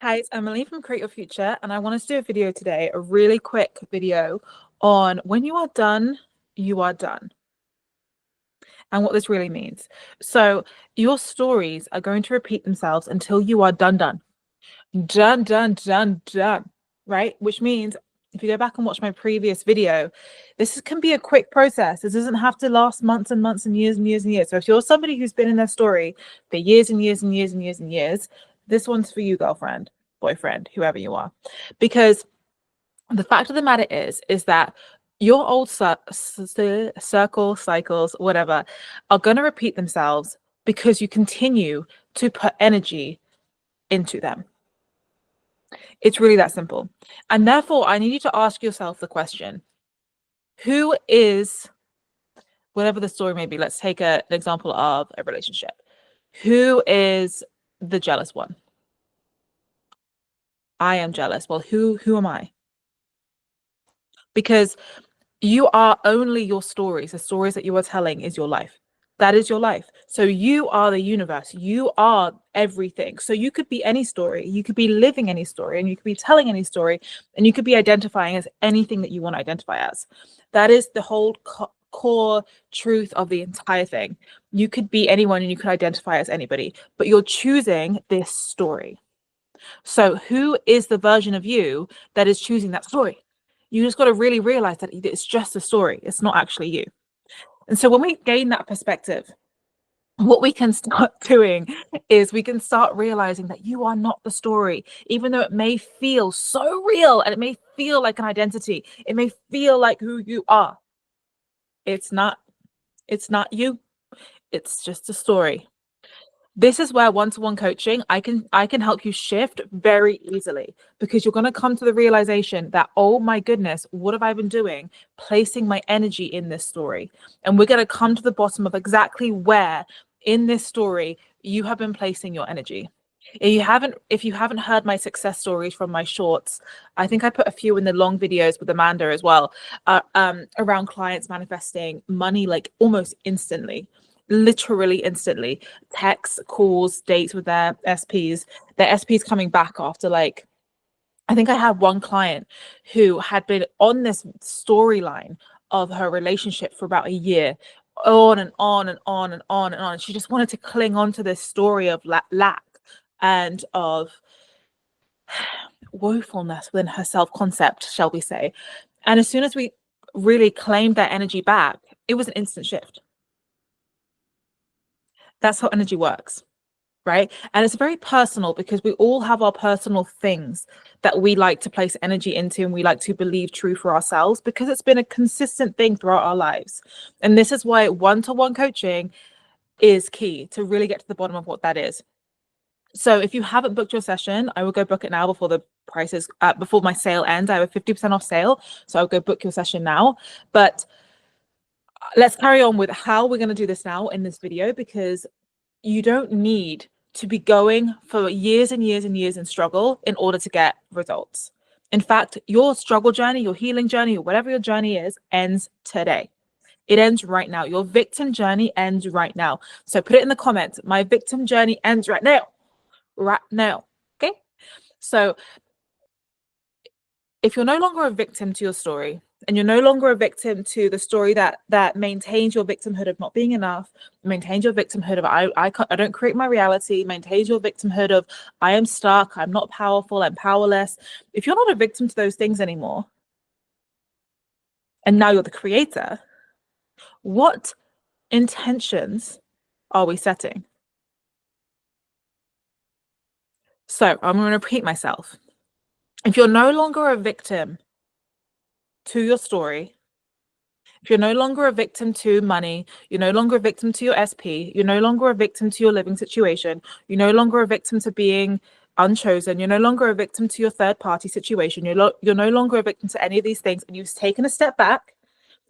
Hi, it's Emily from Create Your Future, and I wanted to do a video today, a really quick video on when you are done, you are done, and what this really means. So your stories are going to repeat themselves until you are done, done, done, done, done, done, right? Which means if you go back and watch my previous video, can be a quick process. This doesn't have to last months and months and years and years and years. So if you're somebody who's been in their story for years and years and years and years and years, this one's for you, girlfriend, boyfriend, whoever you are. Because the fact of the matter is that your old circle, cycles, whatever, are going to repeat themselves because you continue to put energy into them. It's really that simple. And therefore, I need you to ask yourself the question, who is, whatever the story may be, let's take an example of a relationship. Who is the jealous one? I am jealous. Well, who am I? Because you are only your stories. The stories that you are telling is your life. That is your life. So you are the universe. You are everything. So you could be any story. You could be living any story, and you could be telling any story, and you could be identifying as anything that you want to identify as. That is the whole core truth of the entire thing. You could be anyone and you could identify as anybody, but you're choosing this story. So who is the version of you that is choosing that story? You just got to really realize that it's just a story. It's not actually you. And so when we gain that perspective, what we can start doing is we can start realizing that you are not the story, even though it may feel so real and it may feel like an identity. It may feel like who you are. It's not you. It's just a story. This is where one-to-one coaching, I can help you shift very easily, because you're going to come to the realization that, oh my goodness, what have I been doing? Placing my energy in this story. And we're going to come to the bottom of exactly where in this story you have been placing your energy. If you haven't heard my success stories from my shorts, I think I put a few in the long videos with Amanda as well, around clients manifesting money like almost instantly. Literally instantly. Texts, calls, dates with their SPs coming back after, like, I think I had one client who had been on this storyline of her relationship for about a year, on and on and on and on and on. She just wanted to cling on to this story of lack and of woefulness within her self-concept, shall we say. And as soon as we really claimed that energy back, it was an instant shift. That's how energy works, right? And it's very personal, because we all have our personal things that we like to place energy into and we like to believe true for ourselves, because it's been a consistent thing throughout our lives. And this is why one-to-one coaching is key to really get to the bottom of what that is. So if you haven't booked your session, I will go book it now before the prices, before my sale ends. I have a 50% off sale, so I'll go book your session now. But let's carry on with how we're going to do this now in this video, because you don't need to be going for years and years and years in struggle in order to get results. In fact, your struggle journey, your healing journey, or whatever your journey is, ends today. It ends right now. Your victim journey ends right now. So put it in the comments. My victim journey ends right now. Right now. Okay? So if you're no longer a victim to your story, and you're no longer a victim to the story that maintains your victimhood of not being enough, maintains your victimhood of I don't create my reality, maintains your victimhood of I am stuck, I'm not powerful, I'm powerless. If you're not a victim to those things anymore, and now you're the creator, what intentions are we setting? So I'm going to repeat myself. If you're no longer a victim to your story, if you're no longer a victim to money, you're no longer a victim to your SP, you're no longer a victim to your living situation, you're no longer a victim to being unchosen, you're no longer a victim to your third party situation, you're no longer a victim to any of these things, and you've taken a step back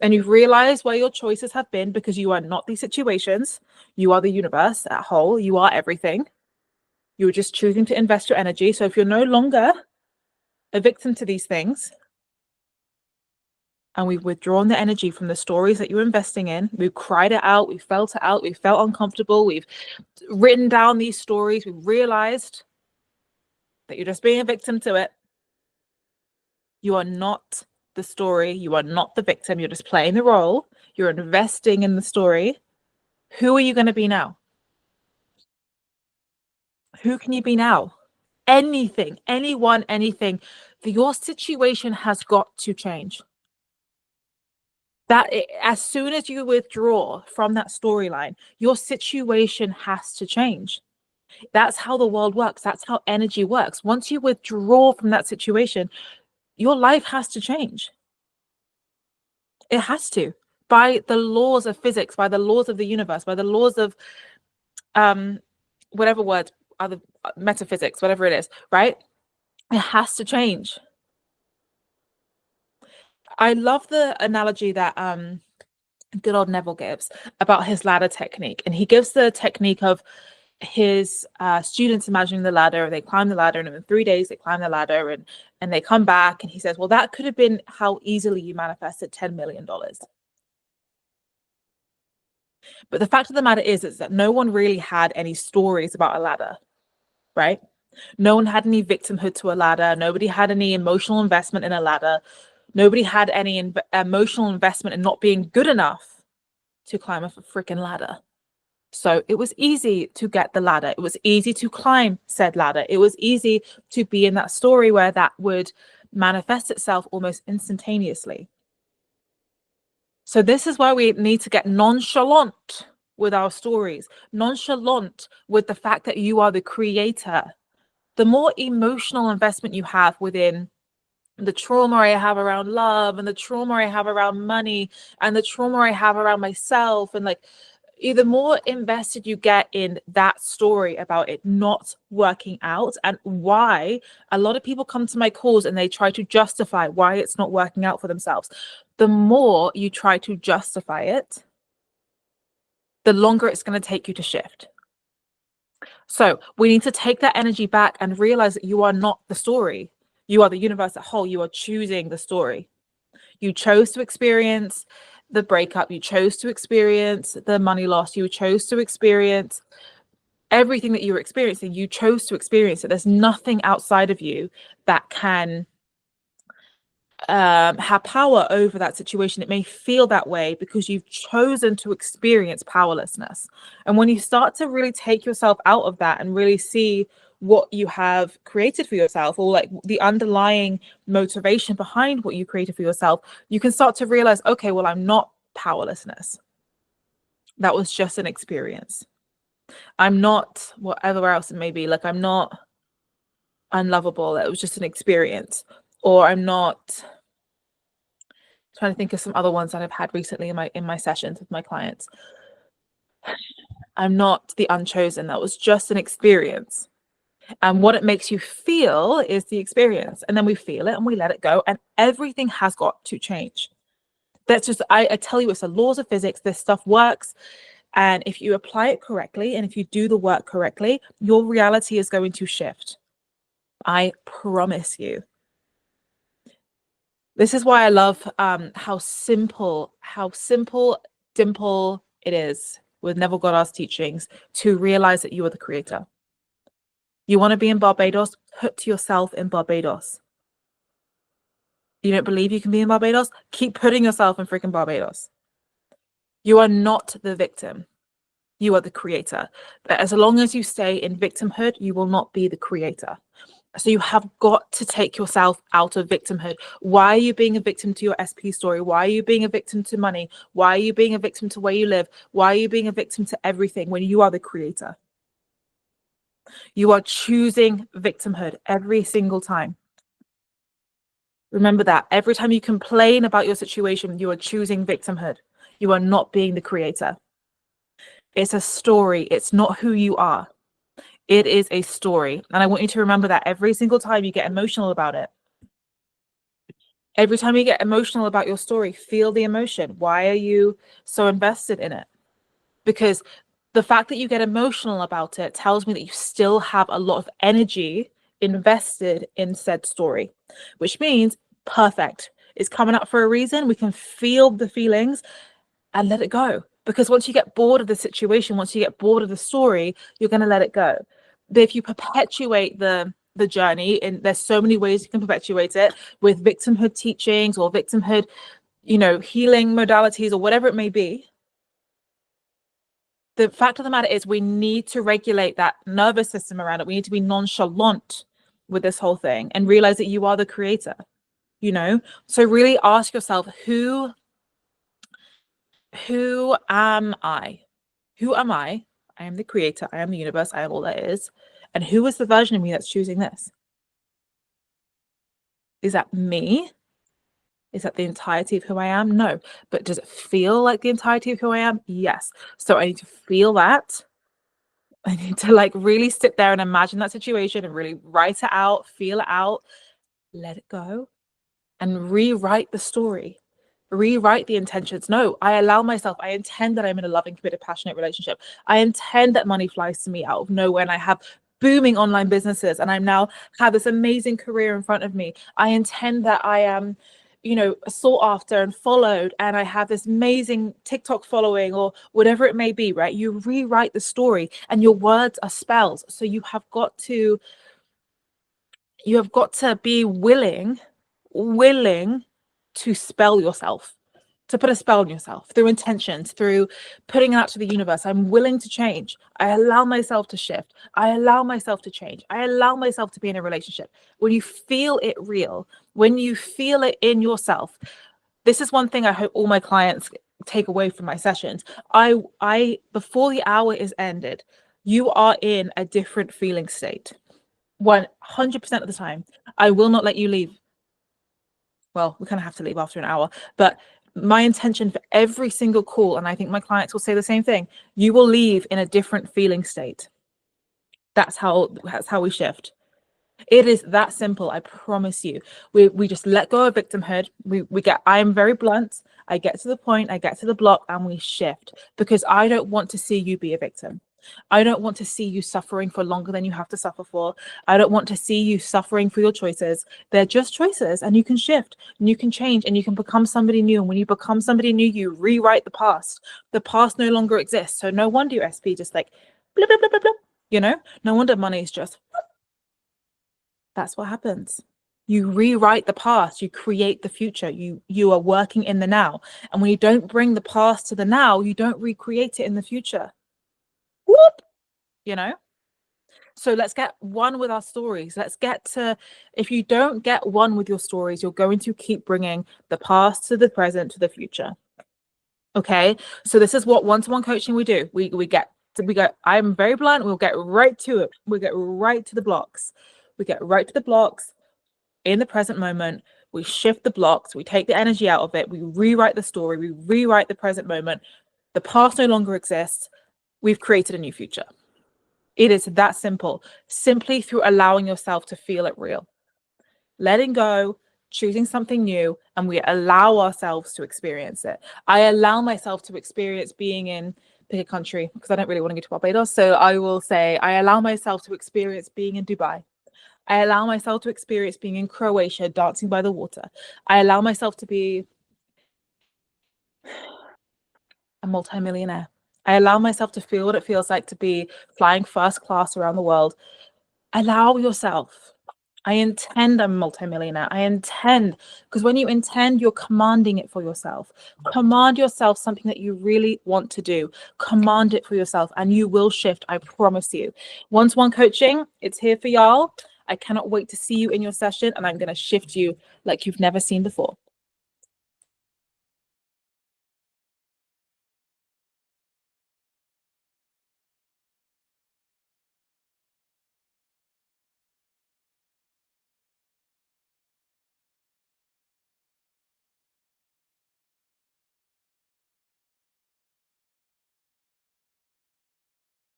and you've realized where your choices have been, because you are not these situations, you are the universe at whole, you are everything. You're just choosing to invest your energy. So if you're no longer a victim to these things, and we've withdrawn the energy from the stories that you're investing in, we've cried it out, we felt it out, we felt uncomfortable, we've written down these stories, we've realized that you're just being a victim to it. You are not the story. You are not the victim. You're just playing the role. You're investing in the story. Who are you going to be now? Who can you be now? Anything, anyone, anything. Your situation has got to change. As soon as you withdraw from that storyline, your situation has to change. That's how the world works. That's how energy works. Once you withdraw from that situation, your life has to change. It has to, by the laws of physics, by the laws of the universe, by the laws of whatever word, other metaphysics, whatever it is, right? It has to change. I love the analogy that good old Neville gives about his ladder technique. And he gives the technique of his students imagining the ladder. They climb the ladder, and in 3 days they climb the ladder, and they come back, and he says, well, that could have been how easily you manifested $10 million. But the fact of the matter is that no one really had any stories about a ladder, right? No one had any victimhood to a ladder. Nobody had any emotional investment in a ladder. Nobody had any emotional investment in not being good enough to climb a freaking ladder. So it was easy to get the ladder. It was easy to climb said ladder. It was easy to be in that story where that would manifest itself almost instantaneously. So this is why we need to get nonchalant with our stories, nonchalant with the fact that you are the creator. The more emotional investment you have within the trauma I have around love, and the trauma I have around money, and the trauma I have around myself, and like, the more invested you get in that story about it not working out, and why a lot of people come to my calls and they try to justify why it's not working out for themselves. The more you try to justify it, the longer it's going to take you to shift. So we need to take that energy back and realize that you are not the story. You are the universe at whole. You are choosing the story. You chose to experience the breakup. You chose to experience the money loss. You chose to experience everything that you were experiencing. You chose to experience it. There's nothing outside of you that can have power over that situation. It may feel that way because you've chosen to experience powerlessness. And when you start to really take yourself out of that and really see what you have created for yourself, or like the underlying motivation behind what you created for yourself, you can start to realize, okay, well, I'm not powerlessness. That was just an experience. I'm not whatever else it may be. Like, I'm not unlovable. It was just an experience. Or I'm not, trying to think of some other ones that I've had recently in my sessions with my clients. I'm not the unchosen. That was just an experience. And what it makes you feel is the experience. And then we feel it and we let it go. And everything has got to change. That's just, I tell you, it's the laws of physics. This stuff works. And if you apply it correctly, and if you do the work correctly, your reality is going to shift. I promise you. This is why I love how simple dimple it is with Neville Goddard's teachings to realize that you are the creator. You want to be in Barbados? Put yourself in Barbados. You don't believe you can be in Barbados? Keep putting yourself in freaking Barbados. You are not the victim. You are the creator. But as long as you stay in victimhood, you will not be the creator. So you have got to take yourself out of victimhood. Why are you being a victim to your SP story? Why are you being a victim to money? Why are you being a victim to where you live? Why are you being a victim to everything when you are the creator? You are choosing victimhood every single time. Remember that. Every time you complain about your situation, you are choosing victimhood. You are not being the creator. It's a story. It's not who you are. It is a story. And I want you to remember that every single time you get emotional about it. Every time you get emotional about your story, feel the emotion. Why are you so invested in it? Because the fact that you get emotional about it tells me that you still have a lot of energy invested in said story, which means perfect. It's coming up for a reason. We can feel the feelings and let it go. Because once you get bored of the situation, once you get bored of the story, you're going to let it go. But if you perpetuate the the journey, and there's so many ways you can perpetuate it with victimhood teachings or victimhood, you know, healing modalities or whatever it may be. The fact of the matter is we need to regulate that nervous system around it. We need to be nonchalant with this whole thing and realize that you are the creator, you know? So really ask yourself, who am I? Who am I? I am the creator. I am the universe. I am all that is. And who is the version of me that's choosing this? Is that me? Is that the entirety of who I am? No. But does it feel like the entirety of who I am? Yes. So I need to feel that. I need to like really sit there and imagine that situation and really write it out, feel it out, let it go, and rewrite the story. Rewrite the intentions. No, I allow myself, I intend that I'm in a loving, committed, passionate relationship. I intend that money flies to me out of nowhere and I have booming online businesses and I'm now have this amazing career in front of me. I intend that I am, you know, sought after and followed and I have this amazing TikTok following or whatever it may be, right? You rewrite the story and your words are spells. So you have got to be willing to spell yourself, to put a spell on yourself through intentions, through putting it out to the universe. I'm willing to change. I allow myself to shift. I allow myself to change. I allow myself to be in a relationship. When you feel it real, when you feel it in yourself, this is one thing I hope all my clients take away from my sessions. I before the hour is ended, you are in a different feeling state. 100% of the time. I will not let you leave. Well, we kind of have to leave after an hour, but my intention for every single call, and I think my clients will say the same thing, you will leave in a different feeling state. That's how we shift. It is that simple. I promise you. We just let go of victimhood. I'm very blunt. I get to the point, I get to the block, and we shift, because I don't want to see you be a victim. I don't want to see you suffering for longer than you have to suffer for. I don't want to see you suffering for your choices. They're just choices, and you can shift and you can change and you can become somebody new. And when you become somebody new, you rewrite the past. The past no longer exists. So no wonder your SP just like blah, blah, blah, blah, blah. You know, no wonder money is just. That's what happens. You rewrite the past, you create the future. You are working in the now. And when you don't bring the past to the now, you don't recreate it in the future. Whoop, you know? So let's get one with our stories. Let's get to, if you don't get one with your stories, you're going to keep bringing the past to the present to the future. Okay, so this is what one-to-one coaching we do. We go, I'm very blunt, we'll get right to it. We get right to the blocks. We get right to the blocks in the present moment. We shift the blocks, we take the energy out of it, we rewrite the story, we rewrite the present moment. The past no longer exists. We've created a new future. It is that simple, simply through allowing yourself to feel it real. Letting go, choosing something new, and we allow ourselves to experience it. I allow myself to experience being in, pick a country, because I don't really want to go to Barbados. So I will say, I allow myself to experience being in Dubai. I allow myself to experience being in Croatia, dancing by the water. I allow myself to be a multimillionaire. I allow myself to feel what it feels like to be flying first class around the world. Allow yourself. I intend I'm a multimillionaire. I intend, because when you intend, you're commanding it for yourself. Command yourself something that you really want to do. Command it for yourself and you will shift. I promise you. One-to-one coaching, it's here for y'all. I cannot wait to see you in your session, and I'm going to shift you like you've never seen before.